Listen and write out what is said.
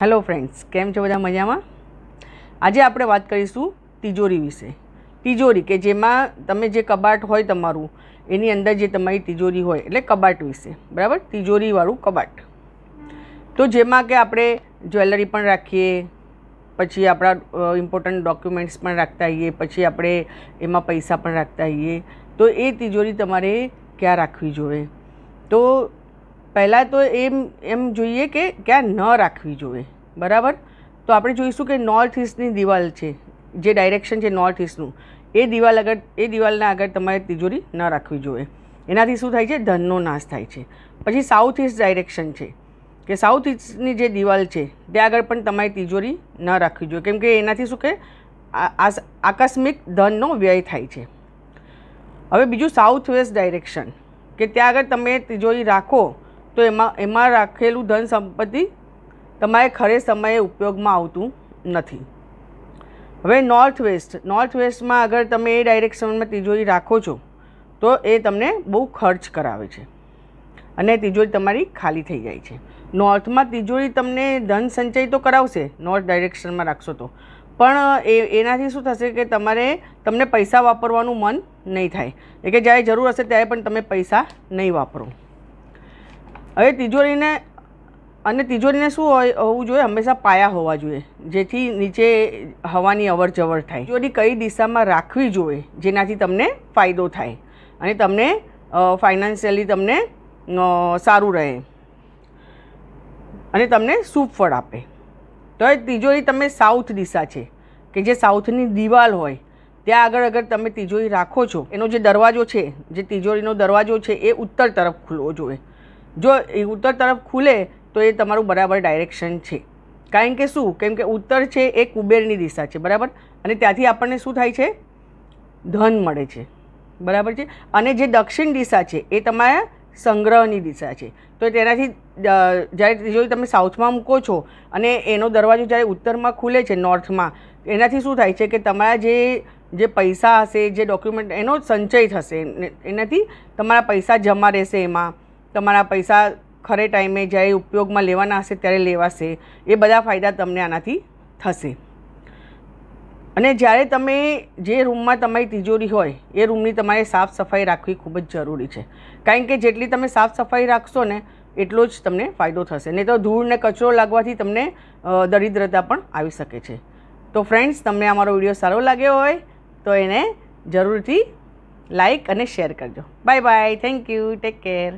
Hello friends, કેમ છો બધા? મજામાં? આજે આપણે વાત કરીશું તિજોરી વિશે. તિજોરી કે જેમાં તમે જે કબાટ હોય તમારું, એની અંદર જે તમારી તિજોરી હોય, એટલે કબાટ વિશે, બરાબર? તિજોરીવાળું કબાટ. તો જેમાં કે આપણે જ્વેલરી પણ રાખીએ, પછી આપણા ઇમ્પોર્ટન્ટ ડોક્યુમેન્ટ્સ પણ રાખતા હોઈએ, પછી આપણે એમાં પૈસા પણ રાખતા હોઈએ. તો એ તિજોરી તમારે ક્યાં રાખવી જોઈએ? તો પહેલાં તો એમ જોઈએ કે ક્યાં ન રાખવી જોઈએ, બરાબર? તો આપણે જોઈશું કે નોર્થ ઇસ્ટની દિવાલ છે, જે ડાયરેક્શન છે નોર્થ ઇસ્ટનું, એ દિવાલના આગળ તમારે તિજોરી ન રાખવી જોઈએ. એનાથી શું થાય છે? ધનનો નાશ થાય છે. પછી સાઉથ ઇસ્ટ ડાયરેક્શન છે, કે સાઉથ ઇસ્ટની જે દિવાલ છે ત્યાં આગળ પણ તમારી તિજોરી ન રાખવી જોઈએ, કેમ કે એનાથી શું કે આકસ્મિક ધનનો વ્યય થાય છે. હવે બીજું સાઉથ વેસ્ટ ડાયરેક્શન, કે ત્યાં આગળ તમે તિજોરી રાખો તો એમાં રાખેલું ધન સંપત્તિ તમારે ખરે સમયે ઉપયોગમાં આવતું નથી. હવે નોર્થ વેસ્ટમાં અગર તમે એ ડાયરેક્શનમાં તિજોરી રાખો છો તો એ તમને બહુ ખર્ચ કરાવે છે અને તિજોરી તમારી ખાલી થઈ જાય છે. નોર્થમાં તિજોરી તમને ધન સંચય તો કરાવશે, નોર્થ ડાયરેક્શનમાં રાખશો તો, પણ એનાથી શું થશે કે તમને પૈસા વાપરવાનું મન નહીં થાય, એટલે કે જ્યારે જરૂર હશે ત્યારે પણ તમે પૈસા નહીં વાપરો. હવે તિજોરીને શું હોવું જોઈએ? હંમેશા પાયા હોવા જોઈએ, જેથી નીચે હવાની અવર જવર થાય. તિજોરી કઈ દિશામાં રાખવી જોઈએ જેનાથી તમને ફાયદો થાય અને તમને ફાઇનાન્શિયલી તમને સારું રહે અને તમને શુભ ફળ આપે. તો એ તિજોરી તમે સાઉથ દિશા છે, કે જે સાઉથની દિવાલ હોય ત્યાં આગળ અગર તમે તિજોરી રાખો છો, એનો જે દરવાજો છે, જે તિજોરીનો દરવાજો છે એ ઉત્તર તરફ ખુલવો જોઈએ. જો એ ઉત્તર તરફ ખુલે તો એ તમારું બરાબર ડાયરેક્શન છે. કારણ કે શું? કેમ કે ઉત્તર છે એ કુબેરની દિશા છે, બરાબર? અને ત્યાંથી આપણને શું થાય છે? ધન મળે છે, બરાબર છે? અને જે દક્ષિણ દિશા છે એ તમારા સંગ્રહની દિશા છે. તો તેનાથી જ્યારે તિજોરી તમે સાઉથમાં મૂકો છો અને એનો દરવાજો જ્યારે ઉત્તરમાં ખુલે છે, નોર્થમાં, એનાથી શું થાય છે કે તમારા જે પૈસા હશે, જે ડોક્યુમેન્ટ, એનો સંચય થશે. એનાથી તમારા પૈસા જમા રહેશે, એમાં તમારા પૈસા ખરે ટાઈમે જ્યારે ઉપયોગમાં લેવાના હશે ત્યારે લેવાશે. એ બધા ફાયદા તમને આનાથી થશે. અને જ્યારે તમે જે રૂમમાં તમારી તિજોરી હોય એ રૂમની તમારે સાફ સફાઈ રાખવી ખૂબ જ જરૂરી છે. કારણ કે જેટલી તમે સાફ સફાઈ રાખશો ને એટલો જ તમને ફાયદો થશે. નહીં તો ધૂળ ને કચરો લાગવાથી તમને દરિદ્રતા પણ આવી શકે છે. તો ફ્રેન્ડ્સ, તમને અમારો વિડીયો સારો લાગ્યો હોય તો એને જરૂરથી લાઈક અને શેર કરજો. Bye bye. Thank you. Take care.